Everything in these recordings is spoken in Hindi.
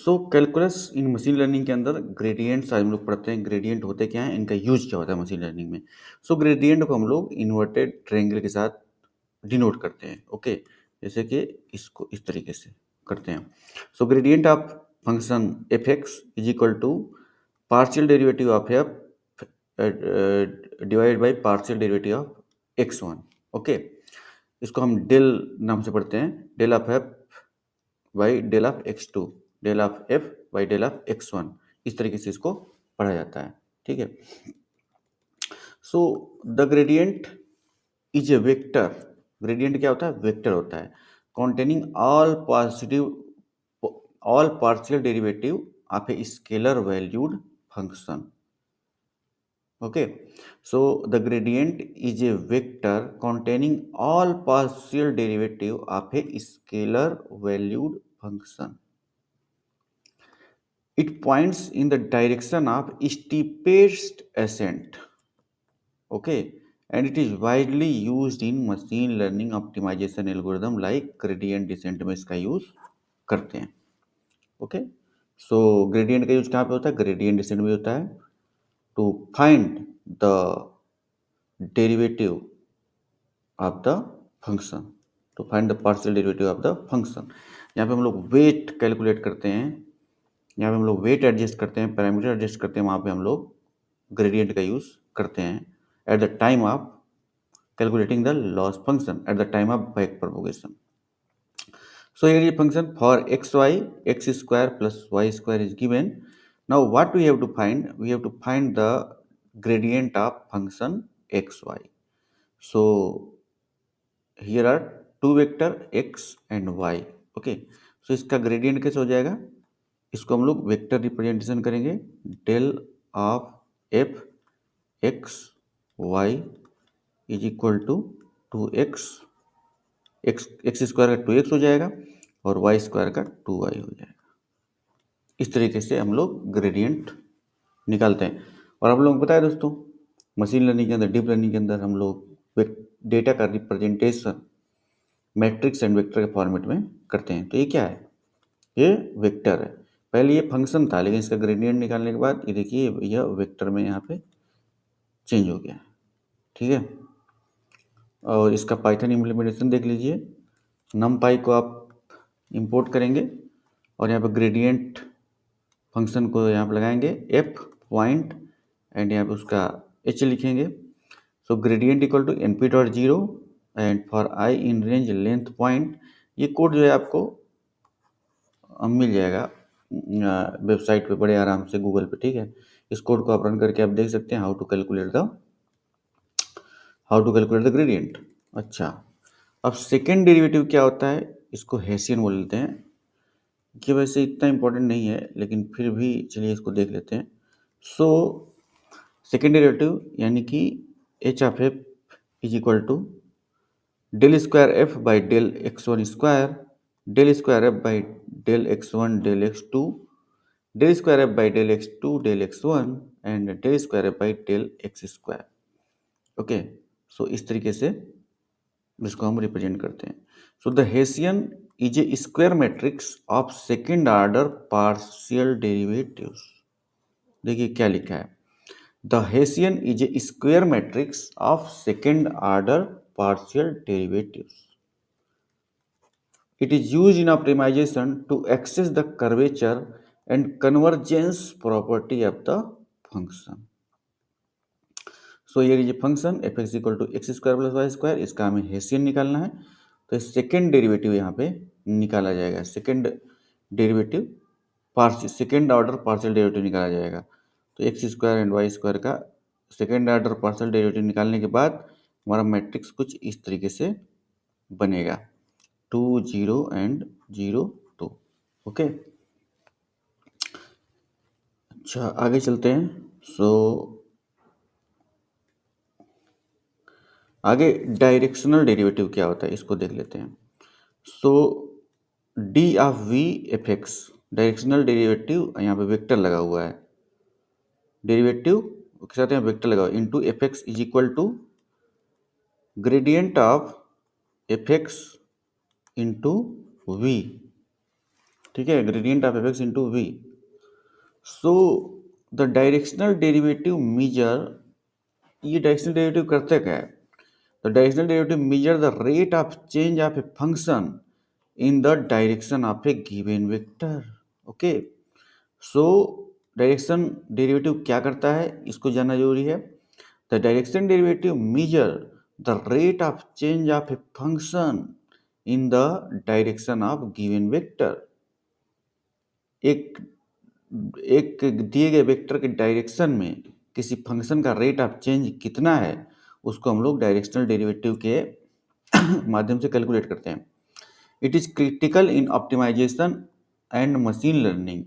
सो कैलकुलस इन मशीन लर्निंग के अंदर ग्रेडियंट्स आज हम लोग पढ़ते हैं। ग्रेडियंट होते क्या हैं, इनका यूज क्या होता है मशीन लर्निंग में। सो ग्रेडियंट को हम लोग इन्वर्टेड ट्रायंगल के साथ डिनोट करते हैं। ओके, जैसे कि इसको इस तरीके से करते हैं। So gradient of function f x is equal to partial derivative of f divide by partial derivative of x one. Okay, इसको हम डेल नाम से पढ़ते हैं, del of f by del of x two, del of f by del of x one. इस तरीके से इसको पढ़ा जाता है। ठीक है। So the gradient is a vector. Gradient क्या होता है, वेक्टर होता है, containing all partial derivative of a scalar valued function. Okay, so the gradient is a vector containing all partial derivative of a scalar valued function. It points in the direction of steepest ascent. Okay, and it is widely used in machine learning optimization algorithm like gradient descent में इसका यूज करते हैं। ओके, सो ग्रेडियंट का यूज कहाँ पे होता है, ग्रेडियंट डिसेंट में होता है to find the derivative of the function, to find the partial derivative of the function. यहाँ पे हम लोग वेट कैलकुलेट करते हैं, यहाँ पे हम लोग वेट एडजस्ट करते हैं, पैरामीटर एडजस्ट करते हैं, वहाँ पे हम लोग ग्रेडियंट का यूज करते हैं at the time of calculating the loss function, at the time of back propagation. So here is function for xy, x square plus y square is given. Now what we have to find? We have to find the gradient of function xy. So here are two vector x and y. Okay, so इसका gradient कैसे हो जाएगा, इसको हम लोग वेक्टर रिप्रेजेंटेशन करेंगे, del of f x y is equal to two x, x square का टू एक्स हो जाएगा और वाई स्क्वायर का टू वाई हो जाएगा। इस तरीके से हम लोग ग्रेडियंट निकालते हैं। और आप लोगों को पता है दोस्तों, मशीन लर्निंग के अंदर, डीप लर्निंग के अंदर हम लोग डेटा का रिप्रेजेंटेशन मैट्रिक्स एंड वेक्टर के फॉर्मेट में करते हैं। तो ये क्या है, ये वेक्टर है। पहले ये फंक्शन था, लेकिन इसका ग्रेडियंट निकालने के बाद ये देखिए यह वेक्टर में यहाँ पे चेंज हो गया। ठीक है, और इसका पाइथन इम्प्लीमेंटेशन देख लीजिए। नमपाई को आप इंपोर्ट करेंगे और यहाँ पे ग्रेडियंट फंक्शन को यहाँ पे लगाएंगे एफ पॉइंट एंड यहाँ पे उसका एच लिखेंगे। So gradient equal to np dot zero and for i in range length point. ये कोड जो है आपको मिल जाएगा वेबसाइट पे बड़े आराम से, गूगल पे। ठीक है, इस कोड को आप रन करके आप देख सकते हैं how to calculate the gradient. अच्छा, अब सेकेंड डेरिवेटिव क्या होता है, इसको हेसियन बोल लेते हैं। ये वैसे इतना इंपॉर्टेंट नहीं है, लेकिन फिर भी चलिए इसको देख लेते हैं। सो सेकेंड डेरिवेटिव यानी कि h of f is equal to del square f by del x one square, del square f by del x one del x two, del square f by del x two del x one and del square f by del x square. Okay, so इस तरीके से इसको हम रिप्रेजेंट करते हैं। So the Hessian is a square matrix of second order partial derivatives. देखिए क्या लिखा है, the Hessian is a square matrix of second order partial derivatives. It is used in optimization to access the curvature and convergence property of the function. So here is a function f x equal to x square plus y square, इसका हमें हेसियन निकालना है। तो सेकेंड डेरिवेटिव यहाँ पे निकाला जाएगा, second derivative second order partial derivative निकाला जाएगा। तो x square and y square का सेकेंड ऑर्डर पार्शियल डेरिवेटिव निकालने के बाद हमारा मैट्रिक्स कुछ इस तरीके से बनेगा, 2 0 एंड 0 2। ओके, अच्छा आगे चलते हैं। सो आगे डायरेक्शनल डेरिवेटिव क्या होता है इसको देख लेते हैं। So d of v f x, directional derivative यहाँ पे वेक्टर लगा हुआ है, डेरिवेटिव के साथ यहाँ वेक्टर लगा हुआ है, into f x is equal to gradient of f x into v. ठीक है, gradient of f x into v. So the directional derivative measure, ये डायरेक्शनल डेरिवेटिव करते क्या है? The directional derivative measure the rate of change of a function in the direction of a given vector. Okay, so direction derivative क्या करता है, इसको जानना जरूरी है। The direction derivative measure the rate of change of a function in the direction of given vector. एक एक दिए गए वेक्टर के डायरेक्शन में किसी फंक्शन का रेट ऑफ चेंज कितना है, उसको हम लोग डायरेक्शनल डेरिवेटिव के माध्यम से कैलकुलेट करते हैं। It is critical in optimization and machine learning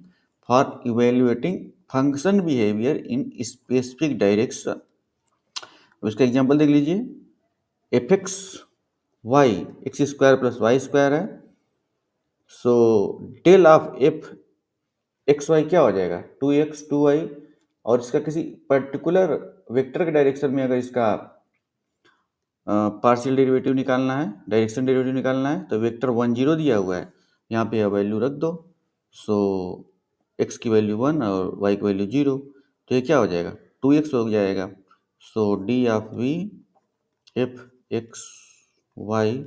for evaluating function behaviour in specific direction. उसका एग्जांपल देख लीजिए, f x y x square plus y square है। So del of f x y क्या हो जाएगा, 2x 2y। और इसका किसी पर्टिकुलर वेक्टर के डायरेक्शन में अगर इसका पार्शियल डेरिवेटिव निकालना है, डायरेक्शन डेरिवेटिव निकालना है, तो वेक्टर 1 0 दिया हुआ है, यहाँ पे यह वैल्यू रख दो। सो x की वैल्यू 1 और y की वैल्यू 0, तो ये क्या हो जाएगा, 2x हो जाएगा। So d of v f x y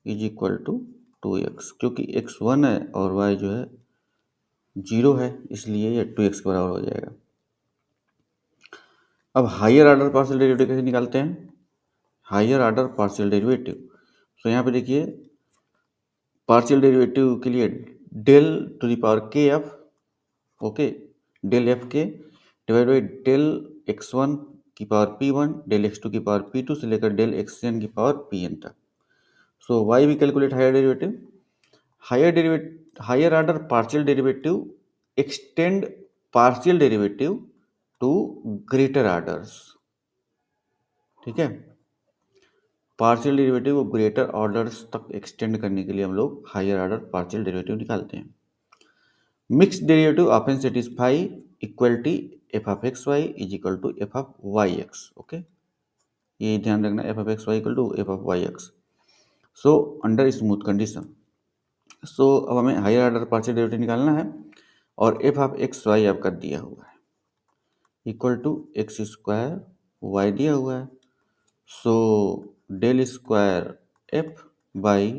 is equal to 2x, क्योंकि x 1 है और y जो है 0 है, इसलिए ये 2x के बराबर हो जाएगा। अब हायर ऑर्डर पार्शियल डेरिवेटिव कैसे निकालते हैं? हायर ऑर्डर पार्शियल डेरिवेटिव, तो यहाँ पे देखिए, पार्शियल डेरिवेटिव के लिए डेल टू द पावर के एफ, ओके, डेल एफ के divide by del x one की power p one, del x two की पावर पी टू से लेकर डेल एक्स एन की पावर पी एन तक। So why we calculate higher derivative. Higher order partial derivative extend partial derivative to greater orders. ठीक है, पार्शियल डेरिवेटिव को ग्रेटर ऑर्डर्स तक एक्सटेंड करने के लिए हम लोग हायर ऑर्डर पार्शियल डेरिवेटिव निकालते हैं। Mixed derivative often satisfy equality f of x y is equal to f of y x. Okay, ये ध्यान रखना, f of x y equal to f of y x. So under smooth condition, so अब हमें हायर ऑर्डर पार्शियल डेरिवेटिव निकालना है, और एफ ऑफ एक्स वाई आपका दिया हुआ है equal to x square y दिया हुआ है। So del square f by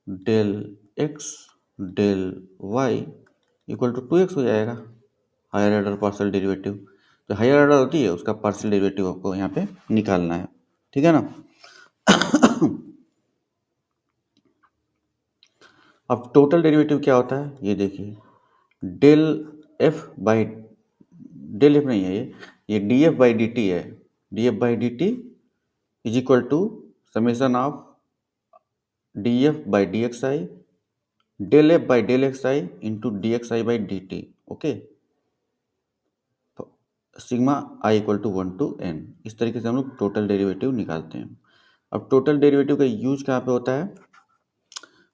del x del y equal to 2x हो जाएगा, हायर ऑर्डर पार्शियल डेरिवेटिव। तो हायर ऑर्डर होती है उसका पार्शियल डेरिवेटिव आपको यहाँ पे निकालना है, ठीक है ना। अब टोटल डेरिवेटिव क्या होता है, ये देखिए, del f by, del f नहीं है ये d f by d t है। D f by d t is equal to summation of d f by d x i del f by del x i into d x i by d t. Okay, sigma i equal to 1 to n। इस तरीके से हम लोग टोटल डेरिवेटिव निकालते हैं। अब टोटल डेरिवेटिव का यूज कहाँ पे होता है?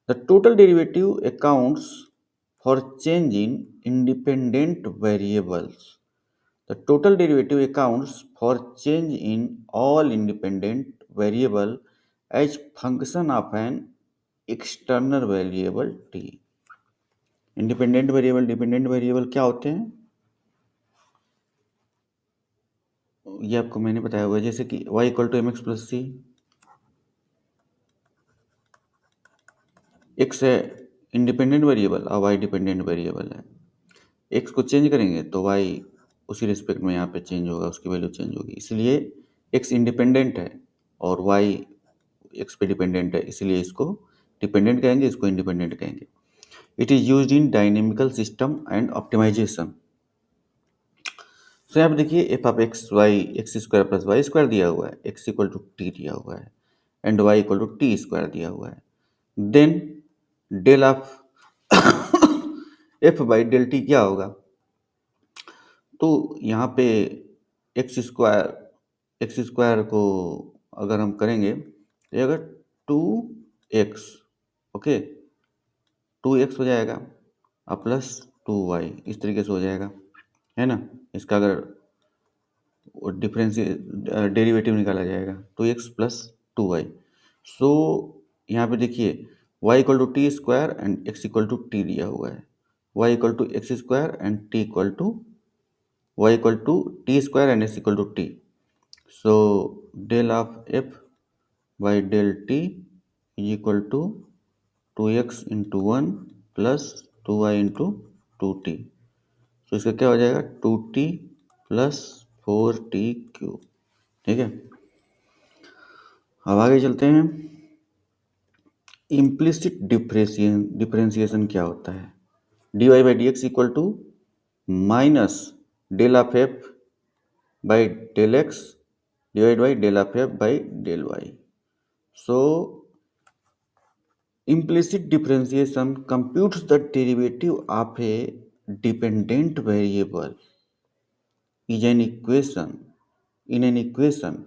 The total derivative accounts for change in independent variables. The total derivative accounts for change in all independent variable as function of an external variable t. Independent variable dependent variable क्या होते हैं, ये आपको मैंने बताया हुआ है, जैसे कि y equal to m x plus c, x है इंडिपेंडेंट वेरिएबल और y डिपेंडेंट वेरिएबल है। x को चेंज करेंगे तो y उसी रिस्पेक्ट में यहाँ पे चेंज होगा, उसकी वैल्यू चेंज होगी, इसलिए x इंडिपेंडेंट है और y x पे डिपेंडेंट है, इसलिए इसको डिपेंडेंट कहेंगे, इसको इंडिपेंडेंट कहेंगे। It is used in dynamical system and optimization. तो यहाँ पे देखिए, f of x y x square plus y square दिया हुआ है, एक्स इक्वल टू टी दिया हुआ है, and y equal to T square दिया हुआ है। Then del of f by del t क्या होगा, तो यहाँ पे एक्स स्क्वायर को अगर हम करेंगे तो अगर 2x, ओके, 2x हो जाएगा और प्लस 2y, इस तरीके से हो जाएगा, है ना। इसका अगर डिफरेंस डेरिवेटिव निकाला जाएगा 2x प्लस 2y। सो यहाँ पे देखिए y equal to T square and x equal to T दिया हुआ है, y equal to x square and T equal to y equal to T square and x equal to T. So del of f by del t is equal to 2x into 1 plus 2y into 2t. तो इसका क्या हो जाएगा 2t प्लस 4t क्यूब. ठीक है, अब आगे चलते हैं. इम्प्लिसिट डिफरेंशिएशन क्या होता है. dy by d x equal to minus del of f by del x divide by del of f by del y. So implicit differentiation computes the derivative of a dependent variable is an equation in an equation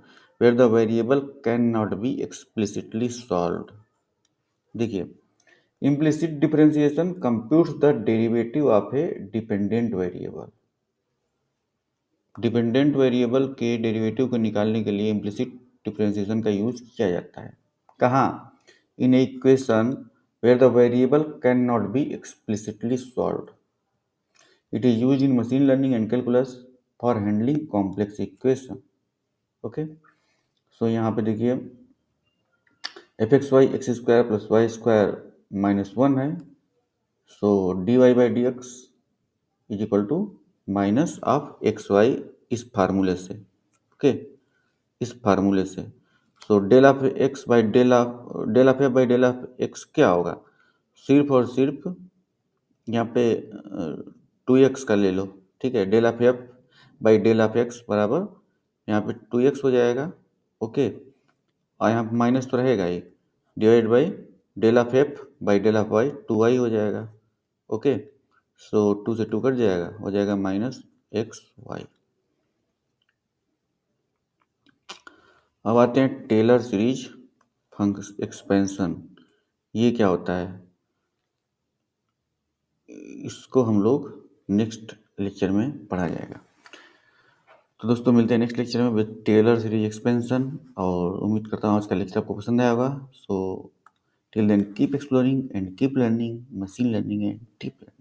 where the variable cannot be explicitly solved. देखिए, implicit differentiation computes the derivative of a dependent variable. Dependent variable के डेरिवेटिव को निकालने के लिए इम्प्लिसिट डिफरेंशिएशन का यूज किया जाता है. कहाँ? इन ए equation where the variable cannot be explicitly solved. It is used in machine learning and calculus for handling complex equation. Okay, so यहाँ पे देखिए f x y x square plus y square minus one है. So d y by d x is equal to minus of x y इस फार्मूले से. ओके, इस फार्मूले से. So del of x by del of f by del of x क्या होगा. सिर्फ और सिर्फ यहाँ पे 2x का ले लो. ठीक है, del of f by del of x बराबर यहाँ पे 2x हो जाएगा. ओके, और यहाँ पे माइनस तो रहेगा ही, divide by del of f by del of y 2y हो जाएगा. ओके, सो 2 से 2 कट जाएगा, हो जाएगा माइनस एक्स वाई. अब आते हैं टेलर सीरीज फंक्शन एक्सपेंशन. ये क्या होता है, इसको हम लोग नेक्स्ट लेक्चर में पढ़ा जाएगा. तो दोस्तों मिलते हैं नेक्स्ट लेक्चर में विद टेलर सीरीज एक्सपेंशन, और उम्मीद करता हूँ आज का लेक्चर आपको पसंद आया होगा. So till then keep exploring and keep learning machine learning and deep learning.